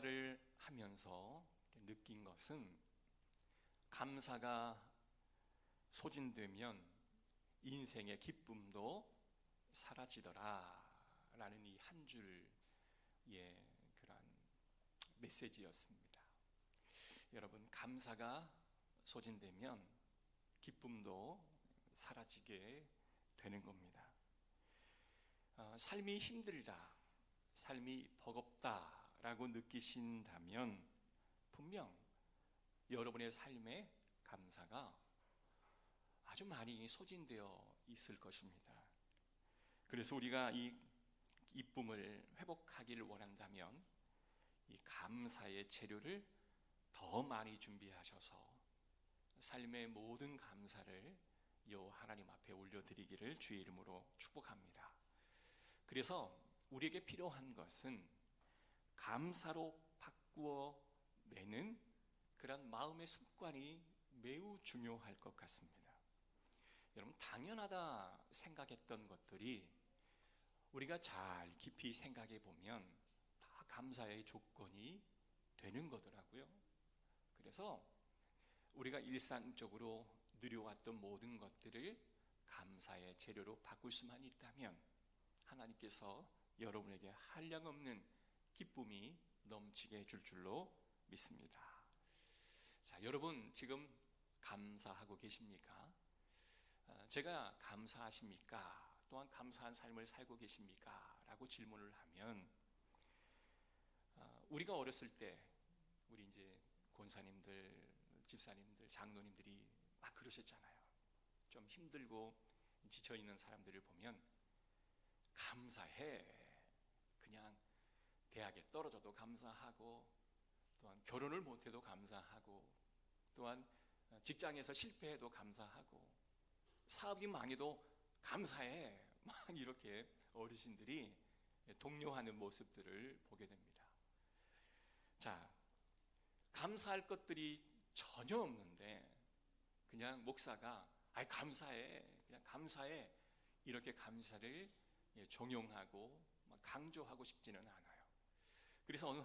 감사를 하면서 느낀 것은, 감사가 소진되면 인생의 기쁨도 사라지더라 라는 이 한 줄의 그런 메시지였습니다. 여러분, 감사가 소진되면 기쁨도 사라지게 되는 겁니다. 삶이 힘들다, 삶이 버겁다 라고 느끼신다면 분명 여러분의 삶에 감사가 아주 많이 소진되어 있을 것입니다. 그래서 우리가 이 기쁨을 회복하기를 원한다면 이 감사의 재료를 더 많이 준비하셔서 삶의 모든 감사를 여호와 하나님 앞에 올려드리기를 주의 이름으로 축복합니다. 그래서 우리에게 필요한 것은 감사로 바꾸어 내는 그런 마음의 습관이 매우 중요할 것 같습니다. 여러분, 당연하다 생각했던 것들이 우리가 잘 깊이 생각해 보면 다 감사의 조건이 되는 거더라고요. 그래서 우리가 일상적으로 누려왔던 모든 것들을 감사의 재료로 바꿀 수만 있다면 하나님께서 여러분에게 한량없는 기쁨이 넘치게 해줄 줄로 믿습니다. 자, 여러분 지금 감사하고 계십니까? 제가 감사하십니까? 또한 감사한 삶을 살고 계십니까? 라고 질문을 하면, 우리가 어렸을 때 우리 이제 권사님들, 집사님들, 장로님들이 막 그러셨잖아요. 좀 힘들고 지쳐있는 사람들을 보면 감사해. 그냥 대학에 떨어져도 감사하고, 또한 결혼을 못해도 감사하고, 또한 직장에서 실패해도 감사하고, 사업이 망해도 감사해. 막 이렇게 어르신들이 독려하는 모습들을 보게 됩니다. 자, 감사할 것들이 전혀 없는데 그냥 목사가 감사해, 그냥 감사해, 이렇게 감사를 종용하고 강조하고 싶지는 않아요. 그래서 어느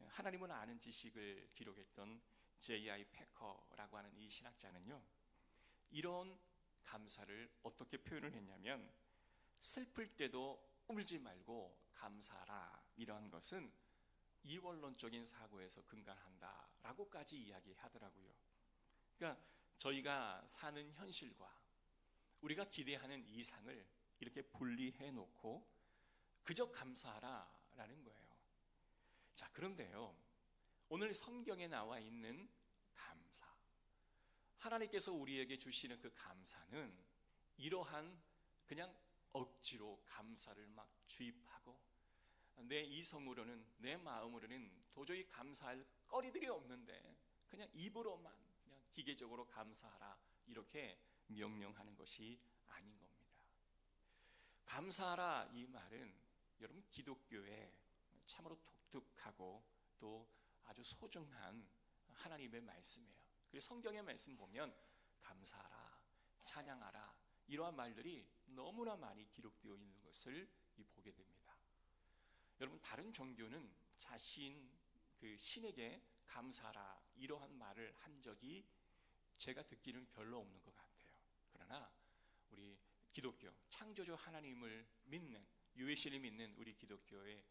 하나님은 아는 지식을 기록했던 J.I. 패커라고 하는 이 신학자는요, 이런 감사를 어떻게 표현을 했냐면, 슬플 때도 울지 말고 감사하라, 이러한 것은 이원론적인 사고에서 근간한다 라고까지 이야기하더라고요. 그러니까 저희가 사는 현실과 우리가 기대하는 이상을 이렇게 분리해 놓고 그저 감사하라 라는 거예요. 자, 그런데요, 오늘 성경에 나와 있는 감사, 하나님께서 우리에게 주시는 그 감사는 이러한 그냥 억지로 감사를 막 주입하고 내 이성으로는, 내 마음으로는 도저히 감사할 거리들이 없는데 그냥 입으로만 그냥 기계적으로 감사하라, 이렇게 명령하는 것이 아닌 겁니다. 감사하라, 이 말은 여러분 기독교에 참으로 독특하고 또 아주 소중한 하나님의 말씀이에요. 그래서 성경의 말씀 보면 감사하라, 찬양하라, 이러한 말들이 너무나 많이 기록되어 있는 것을 보게 됩니다. 여러분, 다른 종교는 자신 그 신에게 감사하라, 이러한 말을 한 적이 제가 듣기는 별로 없는 것 같아요. 그러나 우리 기독교 창조주 하나님을 믿는, 유일신을 믿는 우리 기독교의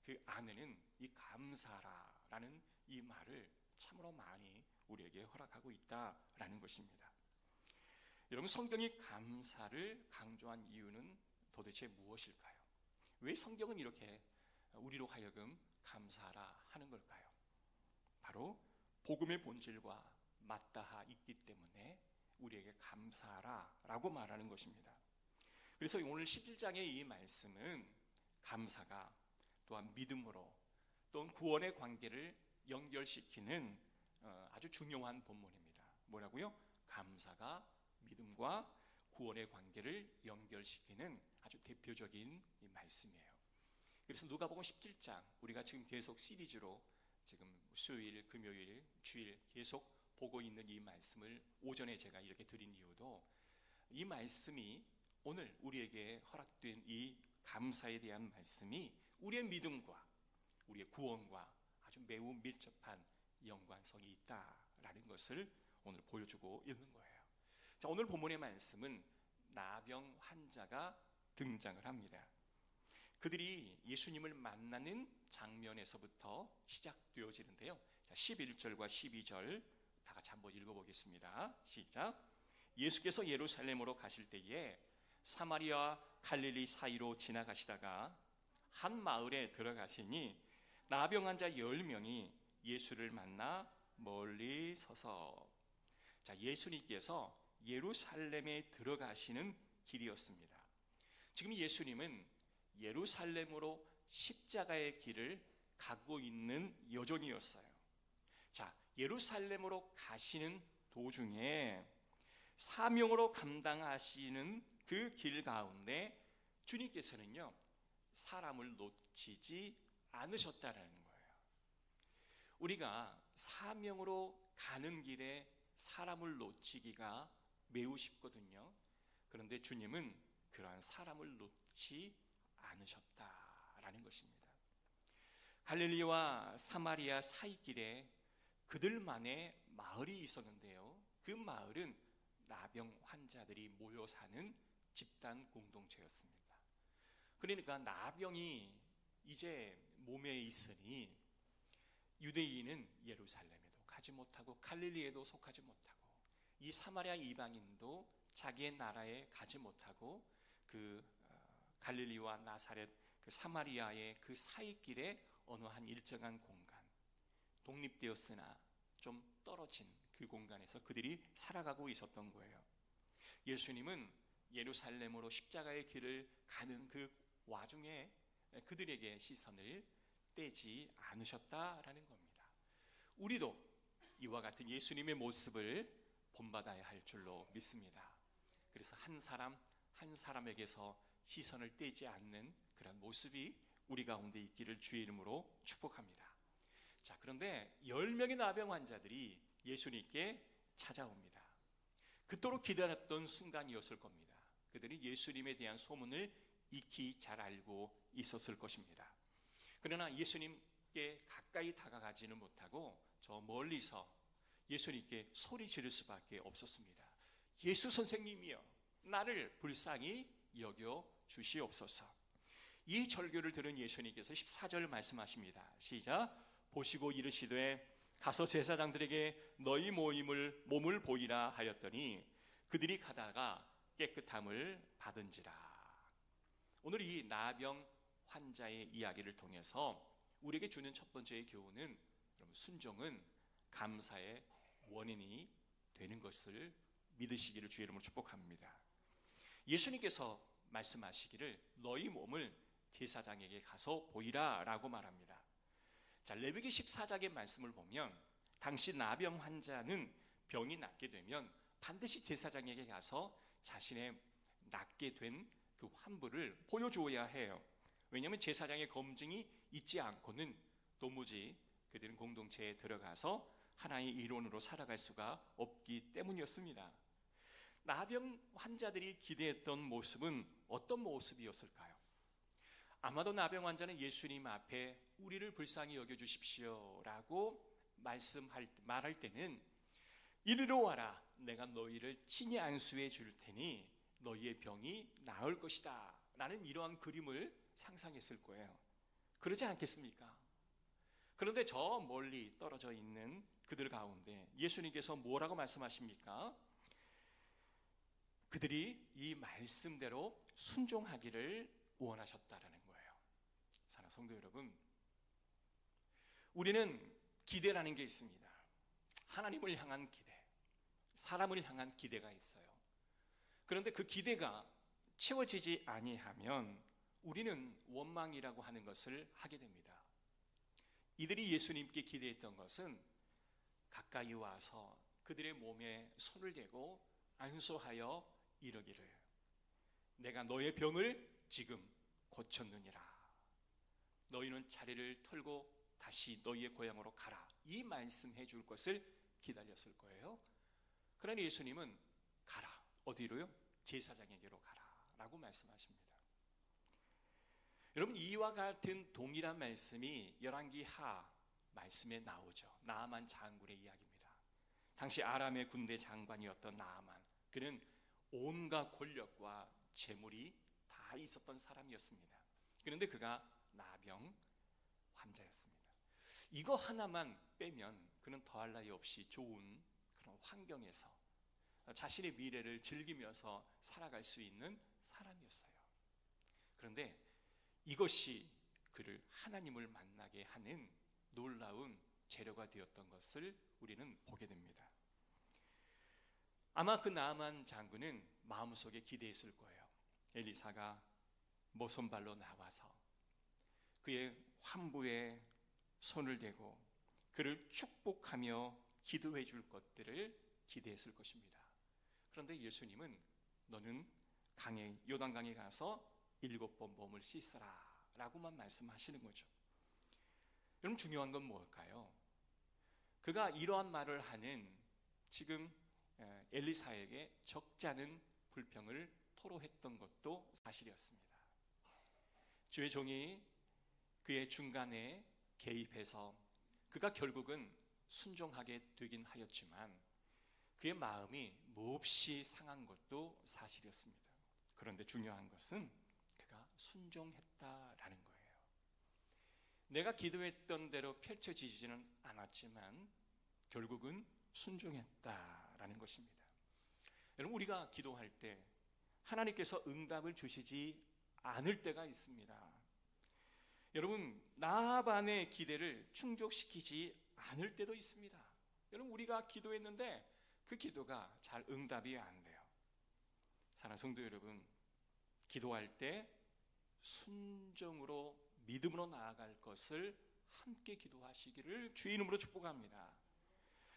그 안에는 이 감사라는 이 말을 참으로 많이 우리에게 허락하고 있다라는 것입니다. 여러분, 성경이 감사를 강조한 이유는 도대체 무엇일까요? 왜 성경은 이렇게 우리로 하여금 감사하라 하는 걸까요? 바로 복음의 본질과 맞닿아 있기 때문에 우리에게 감사하라 라고 말하는 것입니다. 그래서 오늘 11장의 이 말씀은 감사가 또한 믿음으로, 또한 구원의 관계를 연결시키는 아주 중요한 본문입니다. 뭐라고요? 감사가 믿음과 구원의 관계를 연결시키는 아주 대표적인 이 말씀이에요. 그래서 누가복음 17장, 우리가 지금 계속 시리즈로 지금 수요일, 금요일, 주일 계속 보고 있는 이 말씀을 오전에 제가 이렇게 드린 이유도, 이 말씀이 오늘 우리에게 허락된 이 감사에 대한 말씀이 우리의 믿음과 우리의 구원과 아주 아주 매우 밀접한 연관성이 있다라는 것을 오늘 보여주고 있는 거예요. 자, 오늘 본문의 말씀은 나병 환자가 등장을 합니다. 그들이 예수님을 만나는 장면에서부터 시작되어지는데요. 11절과 12절 다 같이 한번 읽어보겠습니다. 시작. 예수께서 예루살렘으로 가실 때에 사마리아 갈릴리 사이로 지나가시다가 한 마을에 들어가시니 나병 환자 10명이 예수를 만나 멀리 서서, 자, 예수님께서 예루살렘에 들어가시는 길이었습니다. 지금 예수님은 예루살렘으로 십자가의 길을 가고 있는 여정이었어요. 자, 예루살렘으로 가시는 도중에 사명으로 감당하시는 그 길 가운데 주님께서는요, 사람을 놓치지 않으셨다라는 거예요. 우리가 사명으로 가는 길에 사람을 놓치기가 매우 쉽거든요. 그런데 주님은 그러한 사람을 놓지 않으셨다라는 것입니다. 갈릴리와 사마리아 사이길에 그들만의 마을이 있었는데요. 그 마을은 나병 환자들이 모여 사는 집단 공동체였습니다. 그러니까 나병이 이제 몸에 있으니 유대인은 예루살렘에도 가지 못하고 갈릴리에도 속하지 못하고 이 사마리아 이방인도 자기의 나라에 가지 못하고 그 갈릴리와 나사렛 그 사마리아의 그 사이길에 어느 한 일정한 공간, 독립되었으나 좀 떨어진 그 공간에서 그들이 살아가고 있었던 거예요. 예수님은 예루살렘으로 십자가의 길을 가는 그 와중에 그들에게 시선을 떼지 않으셨다라는 겁니다. 우리도 이와 같은 예수님의 모습을 본받아야 할 줄로 믿습니다. 그래서 한 사람 한 사람에게서 시선을 떼지 않는 그런 모습이 우리 가운데 있기를 주의 이름으로 축복합니다. 자, 그런데 10명의 나병 환자들이 예수님께 찾아옵니다. 그토록 기다렸던 순간이었을 겁니다. 그들이 예수님에 대한 소문을 익히 잘 알고 있었을 것입니다. 그러나 예수님께 가까이 다가가지는 못하고 저 멀리서 예수님께 소리 지를 수밖에 없었습니다. 예수 선생님이여, 나를 불쌍히 여겨 주시옵소서. 이 절규를 들은 예수님께서 14절 말씀하십니다. 시작. 보시고 이르시되 가서 제사장들에게 너희 몸을 보이라 하였더니 그들이 가다가 깨끗함을 받은지라. 오늘 이 나병 환자의 이야기를 통해서 우리에게 주는 첫 번째의 교훈은 순종은 감사의 원인이 되는 것을 믿으시기를 주의 이름으로 축복합니다. 예수님께서 말씀하시기를 너희 몸을 제사장에게 가서 보이라 라고 말합니다. 자, 레위기 14장의 말씀을 보면 당시 나병 환자는 병이 낫게 되면 반드시 제사장에게 가서 자신의 낫게 된 그 환부를 보여주어야 해요. 왜냐하면 제사장의 검증이 있지 않고는 도무지 그들은 공동체에 들어가서 하나의 일원으로 살아갈 수가 없기 때문이었습니다. 나병 환자들이 기대했던 모습은 어떤 모습이었을까요? 아마도 나병 환자는 예수님 앞에 우리를 불쌍히 여겨주십시오 라고 말할 때는 이리로 와라, 내가 너희를 친히 안수해 줄 테니 너희의 병이 나을 것이다 라는 이러한 그림을 상상했을 거예요. 그러지 않겠습니까? 그런데 저 멀리 떨어져 있는 그들 가운데 예수님께서 뭐라고 말씀하십니까? 그들이 이 말씀대로 순종하기를 원하셨다라는 거예요. 사랑하는 성도 여러분, 우리는 기대라는 게 있습니다. 하나님을 향한 기대, 사람을 향한 기대가 있어요. 그런데 그 기대가 채워지지 아니하면 우리는 원망이라고 하는 것을 하게 됩니다. 이들이 예수님께 기대했던 것은 가까이 와서 그들의 몸에 손을 대고 안수하여 이르기를 내가 너의 병을 지금 고쳤느니라. 너희는 자리를 털고 다시 너희의 고향으로 가라. 이 말씀해 줄 것을 기다렸을 거예요. 그러나 예수님은 가라. 어디로요? 제사장에게로 가라 라고 말씀하십니다. 여러분, 이와 같은 동일한 말씀이 열왕기 하 말씀에 나오죠. 나아만 장군의 이야기입니다. 당시 아람의 군대 장관이었던 나아만, 그는 온갖 권력과 재물이 다 있었던 사람이었습니다. 그런데 그가 나병 환자였습니다. 이거 하나만 빼면 그는 더할 나위 없이 좋은 그런 환경에서 자신의 미래를 즐기면서 살아갈 수 있는 사람이었어요. 그런데 이것이 그를 하나님을 만나게 하는 놀라운 재료가 되었던 것을 우리는 보게 됩니다. 아마 그 나아만 장군은 마음속에 기대했을 거예요. 엘리사가 모선발로 나와서 그의 환부에 손을 대고 그를 축복하며 기도해 줄 것들을 기대했을 것입니다. 그런데 예수님은 너는 요단강에 가서 7번 몸을 씻어라 라고만 말씀하시는 거죠. 여러분, 중요한 건 뭘까요? 그가 이러한 말을 하는 지금 엘리사에게 적지 않은 불평을 토로했던 것도 사실이었습니다. 주의 종이 그의 중간에 개입해서 그가 결국은 순종하게 되긴 하였지만 그의 마음이 몹시 상한 것도 사실이었습니다. 그런데 중요한 것은 그가 순종했다라는 거예요. 내가 기도했던 대로 펼쳐지지는 않았지만 결국은 순종했다라는 것입니다. 여러분, 우리가 기도할 때 하나님께서 응답을 주시지 않을 때가 있습니다. 여러분, 나반의 기대를 충족시키지 않을 때도 있습니다. 여러분, 우리가 기도했는데 그 기도가 잘 응답이 안 돼요. 사랑하는 성도 여러분, 기도할 때 순종으로 믿음으로 나아갈 것을 함께 기도하시기를 주의 이름으로 축복합니다.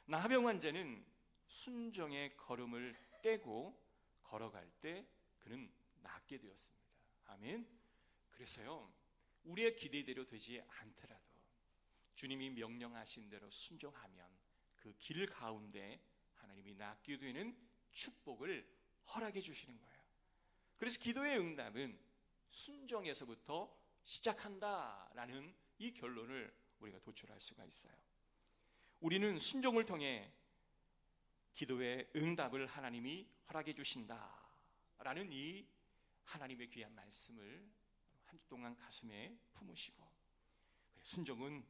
나병 환자는 순종의 걸음을 떼고 걸어갈 때 그는 낫게 되었습니다. 아멘. 그래서요, 우리의 기대대로 되지 않더라도 주님이 명령하신 대로 순종하면 그 길 가운데 하나님이 낫게 되는 축복을 허락해 주시는 거예요. 그래서 기도의 응답은 순종에서부터 시작한다라는 이 결론을 우리가 도출할 수가 있어요. 우리는 순종을 통해 기도의 응답을 하나님이 허락해 주신다라는 이 하나님의 귀한 말씀을 한 주 동안 가슴에 품으시고, 순종은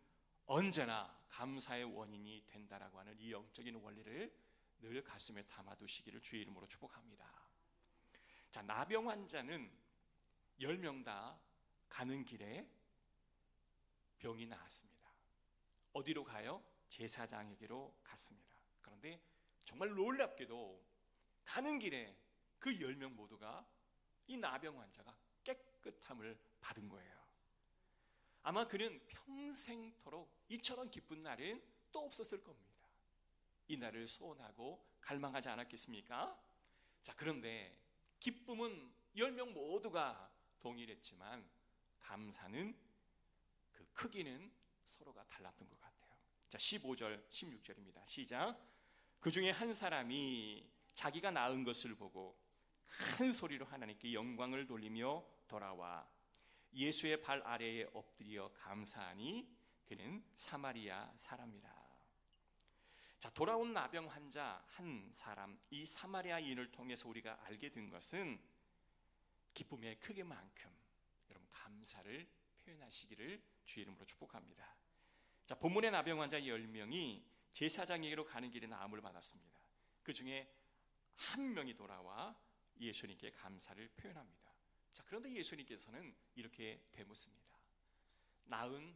언제나 감사의 원인이 된다라고 하는 이 영적인 원리를 늘 가슴에 담아두시기를 주의 이름으로 축복합니다. 자, 나병 환자는 10명 다 가는 길에 병이 나았습니다. 어디로 가요? 제사장에게로 갔습니다. 그런데 정말 놀랍게도 가는 길에 그 10명 모두가 이 나병 환자가 깨끗함을 받은 거예요. 아마 그는 평생토록 이처럼 기쁜 날은 또 없었을 겁니다. 이 날을 소원하고 갈망하지 않았겠습니까? 자, 그런데 기쁨은 10명 모두가 동일했지만 감사는 그 크기는 서로가 달랐던 것 같아요. 자, 15절 16절입니다. 시작. 그 중에 한 사람이 자기가 낳은 것을 보고 큰 소리로 하나님께 영광을 돌리며 돌아와 예수의 발 아래에 엎드려 감사하니 그는 사마리아 사람이라. 자, 돌아온 나병 환자 한 사람, 이 사마리아인을 통해서 우리가 알게 된 것은 기쁨의 크기만큼 여러분 감사를 표현하시기를 주의 이름으로 축복합니다. 자, 본문의 나병 환자 10명이 제사장에게로 가는 길에 나음을 받았습니다. 그 중에 한 명이 돌아와 예수님께 감사를 표현합니다. 자, 그런데 예수님께서는 이렇게 되묻습니다. 나은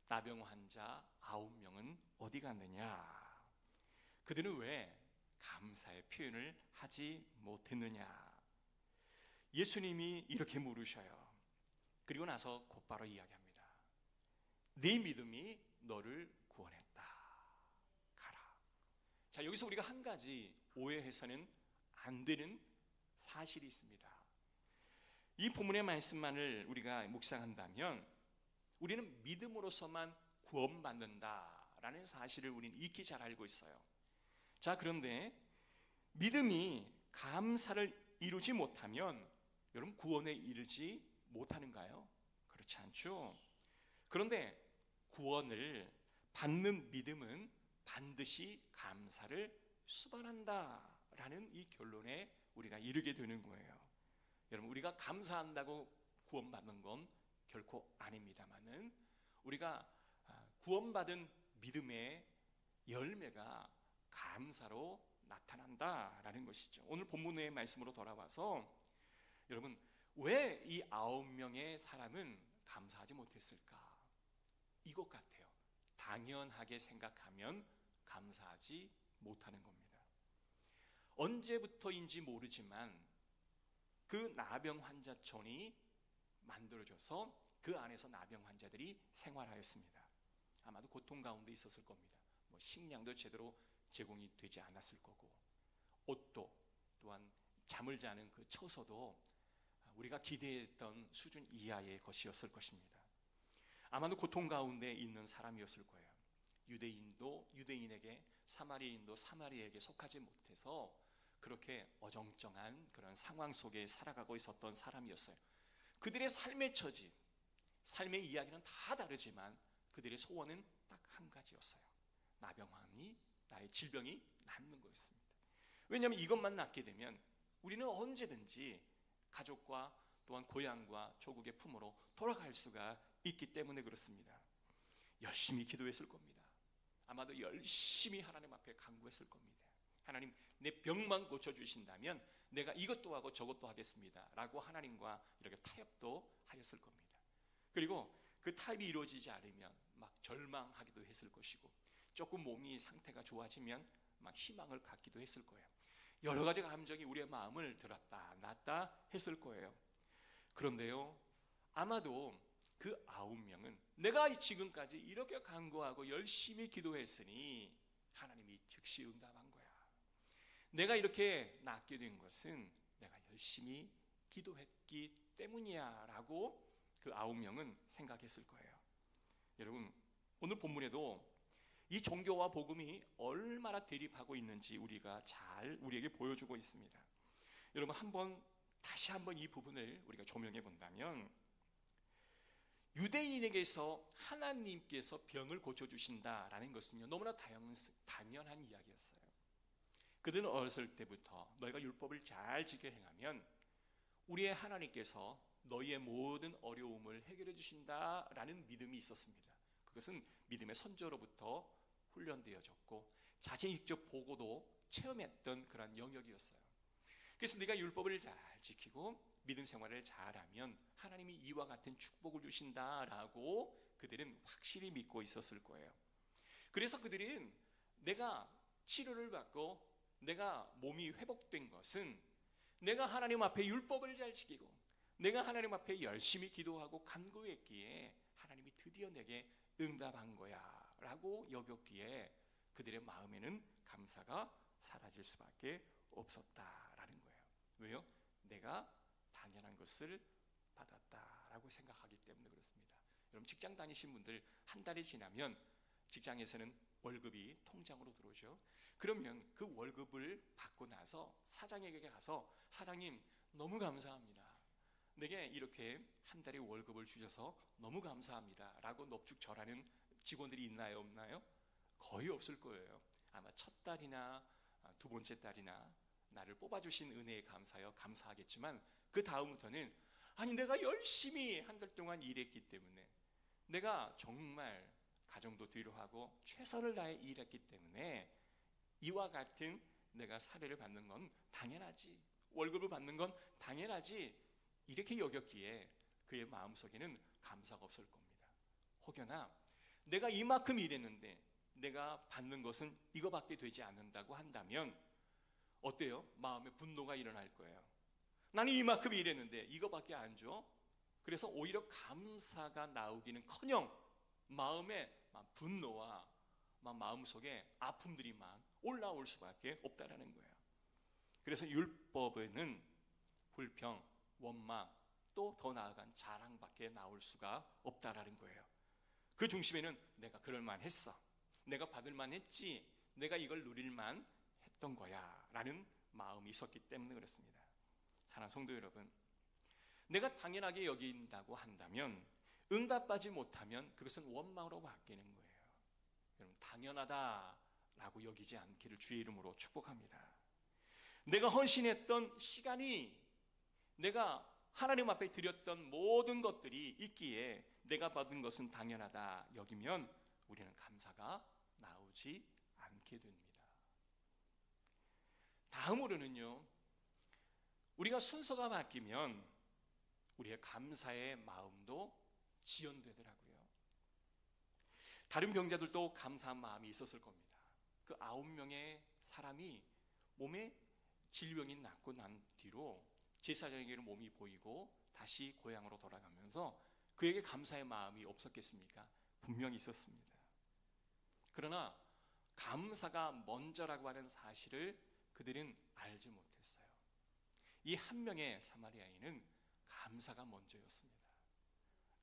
나병 환자 9명은 어디 갔느냐? 그들은 왜 감사의 표현을 하지 못했느냐? 예수님이 이렇게 물으셔요. 그리고 나서 곧바로 이야기합니다. 네 믿음이 너를 구원했다. 가라. 자, 여기서 우리가 한 가지 오해해서는 안 되는 사실이 있습니다. 이 본문의 말씀만을 우리가 묵상한다면 우리는 믿음으로서만 구원받는다라는 사실을 우리는 익히 잘 알고 있어요. 자, 그런데 믿음이 감사를 이루지 못하면 여러분 구원에 이르지 못하는가요? 그렇지 않죠. 그런데 구원을 받는 믿음은 반드시 감사를 수반한다라는 이 결론에 우리가 이르게 되는 거예요. 여러분, 우리가 감사한다고 구원받는 건 결코 아닙니다만은 우리가 구원받은 믿음의 열매가 감사로 나타난다라는 것이죠. 오늘 본문의 말씀으로 돌아와서 여러분, 왜 이 9명의 사람은 감사하지 못했을까? 이것 같아요. 당연하게 생각하면 감사하지 못하는 겁니다. 언제부터인지 모르지만 그 나병 환자촌이 만들어져서 그 안에서 나병 환자들이 생활하였습니다. 아마도 고통 가운데 있었을 겁니다. 식량도 제대로 제공이 되지 않았을 거고, 옷도 또한 잠을 자는 그 처소도 우리가 기대했던 수준 이하의 것이었을 것입니다. 아마도 고통 가운데 있는 사람이었을 거예요. 유대인도 유대인에게, 사마리아인도 사마리아에게 속하지 못해서 그렇게 어정쩡한 그런 상황 속에 살아가고 있었던 사람이었어요. 그들의 삶의 처지, 삶의 이야기는 다 다르지만 그들의 소원은 딱 한 가지였어요. 나병환이, 나의 질병이 낫는 거였습니다. 왜냐하면 이것만 낫게 되면 우리는 언제든지 가족과 또한 고향과 조국의 품으로 돌아갈 수가 있기 때문에 그렇습니다. 열심히 기도했을 겁니다. 아마도 열심히 하나님 앞에 간구했을 겁니다. 하나님, 내 병만 고쳐주신다면 내가 이것도 하고 저것도 하겠습니다 라고 하나님과 이렇게 타협도 하였을 겁니다. 그리고 그 타협이 이루어지지 않으면 막 절망하기도 했을 것이고, 조금 몸이 상태가 좋아지면 막 희망을 갖기도 했을 거예요. 여러 가지 감정이 우리의 마음을 들었다 놨다 했을 거예요. 그런데요, 아마도 그 9명은 내가 지금까지 이렇게 간구하고 열심히 기도했으니 하나님이 즉시 응답한 거야. 내가 이렇게 낫게 된 것은 내가 열심히 기도했기 때문이야 라고 그 9명은 생각했을 거예요. 여러분, 오늘 본문에도 이 종교와 복음이 얼마나 대립하고 있는지 우리가 잘 우리에게 보여주고 있습니다. 여러분, 다시 한번 이 부분을 우리가 조명해 본다면, 유대인에게서 하나님께서 병을 고쳐주신다라는 것은요, 너무나 당연한 이야기였어요. 그들은 어렸을 때부터 너희가 율법을 잘 지켜 행하면 우리의 하나님께서 너희의 모든 어려움을 해결해 주신다라는 믿음이 있었습니다. 그것은 믿음의 선조로부터 훈련되어졌고 자신이 직접 보고도 체험했던 그런 영역이었어요. 그래서 네가 율법을 잘 지키고 믿음 생활을 잘하면 하나님이 이와 같은 축복을 주신다라고 그들은 확실히 믿고 있었을 거예요. 그래서 그들은 내가 치료를 받고 내가 몸이 회복된 것은 내가 하나님 앞에 율법을 잘 지키고 내가 하나님 앞에 열심히 기도하고 간구했기에 하나님이 드디어 내게 응답한 거야 라고 여겼기에 그들의 마음에는 감사가 사라질 수밖에 없었다라는 거예요. 왜요? 내가 당연한 것을 받았다라고 생각하기 때문에 그렇습니다. 여러분, 직장 다니신 분들 한 달이 지나면 직장에서는 월급이 통장으로 들어오죠. 그러면 그 월급을 받고 나서 사장에게 가서, 사장님 너무 감사합니다. 내게 이렇게 한 달에 월급을 주셔서 너무 감사합니다 라고 넙죽 절하는 직원들이 있나요, 없나요? 거의 없을 거예요. 아마 첫 달이나 두 번째 달이나 나를 뽑아주신 은혜에 감사하여 감사하겠지만 그 다음부터는 아니 내가 열심히 한 달 동안 일했기 때문에 내가 정말 가정도 뒤로하고 최선을 다해 일했기 때문에 이와 같은 내가 사례를 받는 건 당연하지, 월급을 받는 건 당연하지, 이렇게 여겼기에 그의 마음속에는 감사가 없을 겁니다. 혹여나 내가 이만큼 일했는데 내가 받는 것은 이거밖에 되지 않는다고 한다면 어때요? 마음에 분노가 일어날 거예요. 나는 이만큼 일했는데 이거밖에 안 줘? 그래서 오히려 감사가 나오기는커녕 마음에 분노와 마음속에 아픔들이 막 올라올 수밖에 없다라는 거예요. 그래서 율법에는 불평, 원망, 또 더 나아간 자랑밖에 나올 수가 없다라는 거예요. 그 중심에는 내가 그럴만 했어, 내가 받을만 했지, 내가 이걸 누릴만 했던 거야 라는 마음이 있었기 때문에 그렇습니다. 사랑하는 성도 여러분, 내가 당연하게 여긴다고 한다면 응답받지 못하면 그것은 원망으로 바뀌는 거예요. 당연하다라고 여기지 않기를 주의 이름으로 축복합니다. 내가 헌신했던 시간이, 내가 하나님 앞에 드렸던 모든 것들이 있기에 내가 받은 것은 당연하다 여기면 우리는 감사가 나오지 않게 됩니다. 다음으로는요, 우리가 순서가 바뀌면 우리의 감사의 마음도 지연되더라고요. 다른 병자들도 감사한 마음이 있었을 겁니다. 그 9명의 사람이 몸에 질병이 낫고 난 뒤로 제사장에게는 몸이 보이고 다시 고향으로 돌아가면서 그에게 감사의 마음이 없었겠습니까? 분명히 있었습니다. 그러나 감사가 먼저라고 하는 사실을 그들은 알지 못했어요. 이 한 명의 사마리아인은 감사가 먼저였습니다.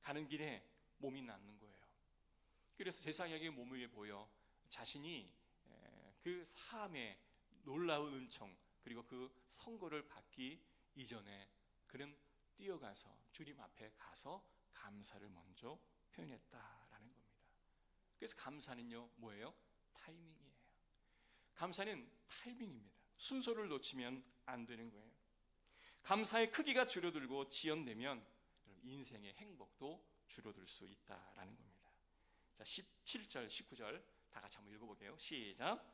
가는 길에 몸이 낫는 거예요. 그래서 제사장에게 몸을 보여 자신이 그 사함의 놀라운 은총 그리고 그 선고를 받기 이전에 그는 뛰어가서 주님 앞에 가서 감사를 먼저 표현했다라는 겁니다. 그래서 감사는요 뭐예요? 타이밍이에요. 감사는 타이밍입니다. 순서를 놓치면 안 되는 거예요. 감사의 크기가 줄어들고 지연되면 인생의 행복도 줄어들 수 있다라는 겁니다. 자, 17절, 19절 다 같이 한번 읽어볼게요. 시작.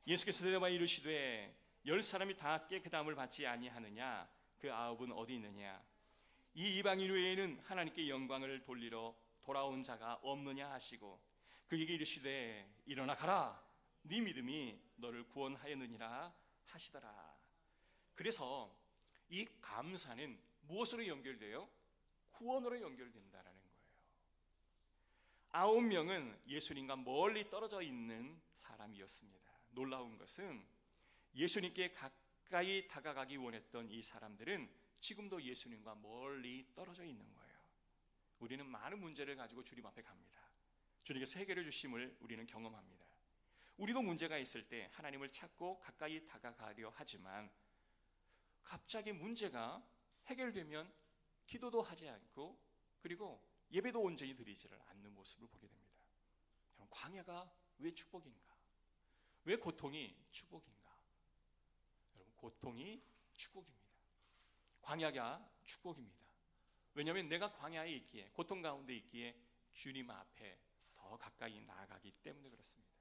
예수께서 대답하여 이르시되 10사람이 다 깨끗함을 받지 아니하느냐? 그 9은 어디 있느냐? 이 이방인 외에는 하나님께 영광을 돌리러 돌아온 자가 없느냐 하시고 그에게 이르시되 일어나 가라. 네 믿음이 너를 구원하였느니라 하시더라. 그래서 이 감사는 무엇으로 연결돼요? 구원으로 연결된다라는 거예요. 9명은 예수님과 멀리 떨어져 있는 사람이었습니다. 놀라운 것은 예수님께 가까이 다가가기 원했던 이 사람들은 지금도 예수님과 멀리 떨어져 있는 거예요. 우리는 많은 문제를 가지고 주님 앞에 갑니다. 주님께서 해결해 주심을 우리는 경험합니다. 우리도 문제가 있을 때 하나님을 찾고 가까이 다가가려 하지만 갑자기 문제가 해결되면 기도도 하지 않고 그리고 예배도 온전히 드리지를 않는 모습을 보게 됩니다. 여러분, 광야가 왜 축복인가? 왜 고통이 축복인가? 여러분, 고통이 축복입니다. 광야가 축복입니다. 왜냐하면 내가 광야에 있기에, 고통 가운데 있기에 주님 앞에 더 가까이 나아가기 때문에 그렇습니다.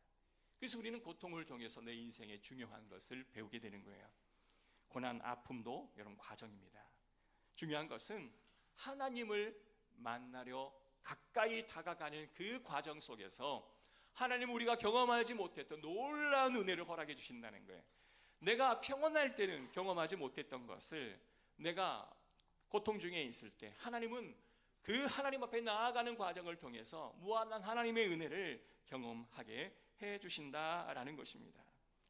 그래서 우리는 고통을 통해서 내 인생의 중요한 것을 배우게 되는 거예요. 고난, 아픔도 여러분 과정입니다. 중요한 것은 하나님을 만나려 가까이 다가가는 그 과정 속에서 하나님 우리가 경험하지 못했던 놀라운 은혜를 허락해 주신다는 거예요. 내가 평온할 때는 경험하지 못했던 것을 내가 고통 중에 있을 때 하나님은 그 하나님 앞에 나아가는 과정을 통해서 무한한 하나님의 은혜를 경험하게 해 주신다라는 것입니다.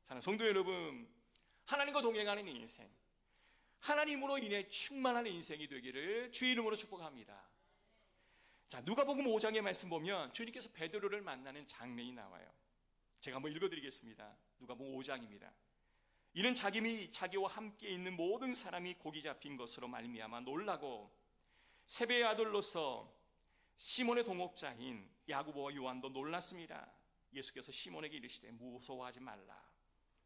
사랑하는 성도 여러분, 하나님과 동행하는 인생, 하나님으로 인해 충만한 인생이 되기를 주의 이름으로 축복합니다. 자, 누가복음 5장의 말씀 보면 주님께서 베드로를 만나는 장면이 나와요. 제가 한번 읽어드리겠습니다. 누가복음 5장입니다. 이는 자기와 함께 있는 모든 사람이 고기 잡힌 것으로 말미암아 놀라고 세배의 아들로서 시몬의 동업자인 야고보와 요한도 놀랐습니다. 예수께서 시몬에게 이르시되 무서워하지 말라.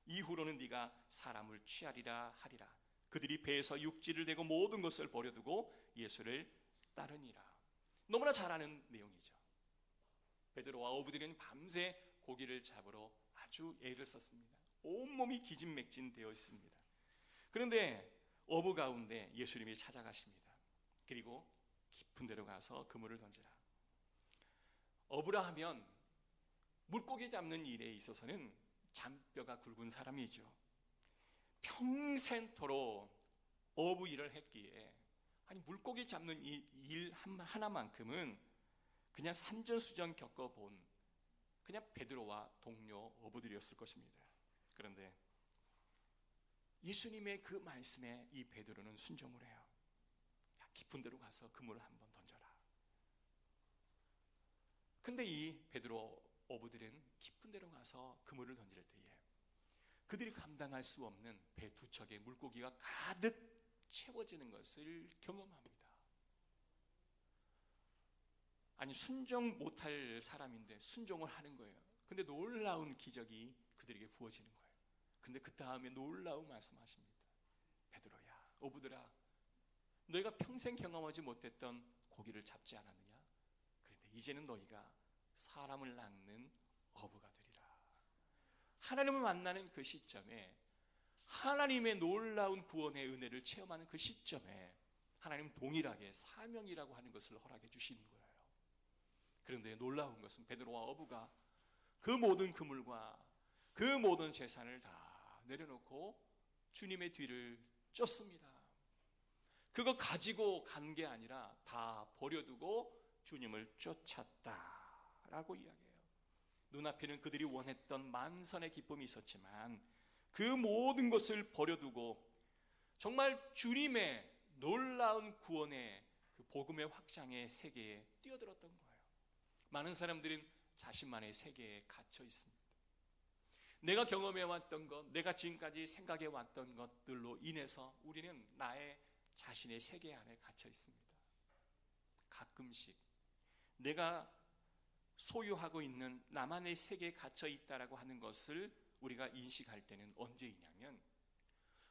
이후로는 네가 사람을 취하리라 하리라. 그들이 배에서 육지를 대고 모든 것을 버려두고 예수를 따르니라. 너무나 잘 아는 내용이죠. 베드로와 어부들은 밤새 고기를 잡으러 아주 애를 썼습니다. 온몸이 기진맥진되어 있습니다. 그런데 어부 가운데 예수님이 찾아가십니다. 그리고 깊은 데로 가서 그물을 던지라. 어부라 하면 물고기 잡는 일에 있어서는 잔뼈가 굵은 사람이죠. 평생토록 어부 일을 했기에 아니 물고기 잡는 이 일 하나만큼은 그냥 산전수전 겪어본 그냥 베드로와 동료 어부들이었을 것입니다. 그런데 예수님의 그 말씀에 이 베드로는 순종을 해요. 야, 깊은 데로 가서 그물을 한번 던져라. 근데 이 베드로 어부들은 깊은 데로 가서 그물을 던질 때에 그들이 감당할 수 없는 배 두 척에 물고기가 가득 채워지는 것을 경험합니다. 아니 순종 못할 사람인데 순종을 하는 거예요. 근데 놀라운 기적이 그들에게 부어지는 거예요. 근데 그 다음에 놀라운 말씀하십니다. 베드로야, 어부들아, 너희가 평생 경험하지 못했던 고기를 잡지 않았느냐? 그런데 이제는 너희가 사람을 낚는 어부가 되리라. 하나님을 만나는 그 시점에, 하나님의 놀라운 구원의 은혜를 체험하는 그 시점에 하나님 동일하게 사명이라고 하는 것을 허락해 주시는 거예요. 그런데 놀라운 것은 베드로와 어부가 그 모든 그물과 그 모든 재산을 다 내려놓고 주님의 뒤를 쫓습니다. 그거 가지고 간 게 아니라 다 버려두고 주님을 쫓았다라고 이야기해요. 눈앞에는 그들이 원했던 만선의 기쁨이 있었지만 그 모든 것을 버려두고 정말 주님의 놀라운 구원의 그 복음의 확장의 세계에 뛰어들었던 거예요. 많은 사람들은 자신만의 세계에 갇혀 있습니다. 내가 경험해왔던 것, 내가 지금까지 생각해왔던 것들로 인해서 우리는 나의 자신의 세계 안에 갇혀 있습니다. 가끔씩 내가 소유하고 있는 나만의 세계에 갇혀 있다라고 하는 것을 우리가 인식할 때는 언제이냐면,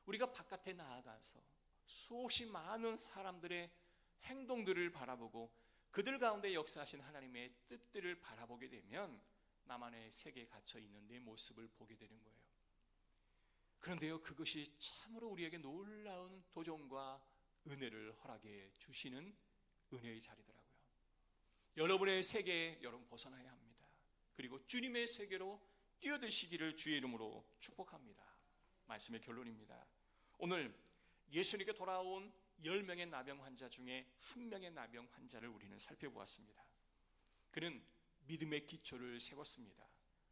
우리가 바깥에 나아가서 수없이 많은 사람들의 행동들을 바라보고 그들 가운데 역사하신 하나님의 뜻들을 바라보게 되면 나만의 세계에 갇혀 있는 내 모습을 보게 되는 거예요. 그런데요, 그것이 참으로 우리에게 놀라운 도전과 은혜를 허락해 주시는 은혜의 자리더라고요. 여러분의 세계에 여러분 벗어나야 합니다. 그리고 주님의 세계로 뛰어드시기를 주의 이름으로 축복합니다. 말씀의 결론입니다. 오늘 예수님께 돌아온 10명의 나병 환자 중에 한 명의 나병 환자를 우리는 살펴보았습니다. 그는 믿음의 기초를 세웠습니다.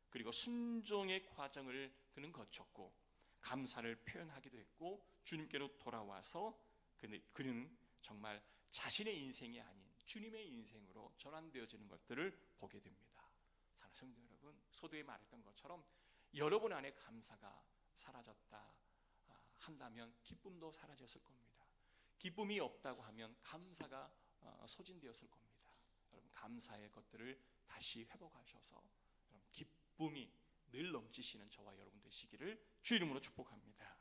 그리고 순종의 과정을 그는 거쳤고 감사를 표현하기도 했고 주님께로 돌아와서 그는 정말 자신의 인생이 아닌 주님의 인생으로 전환되어지는 것들을 보게 됩니다. 사랑하는 성도 여러분, 소도에 말했던 것처럼 여러분 안에 감사가 사라졌다 한다면 기쁨도 사라졌을 겁니다. 기쁨이 없다고 하면 감사가 소진되었을 겁니다. 여러분, 감사의 것들을 다시 회복하셔서 여러분, 기쁨이 늘 넘치시는 저와 여러분 되시기를 주 이름으로 축복합니다.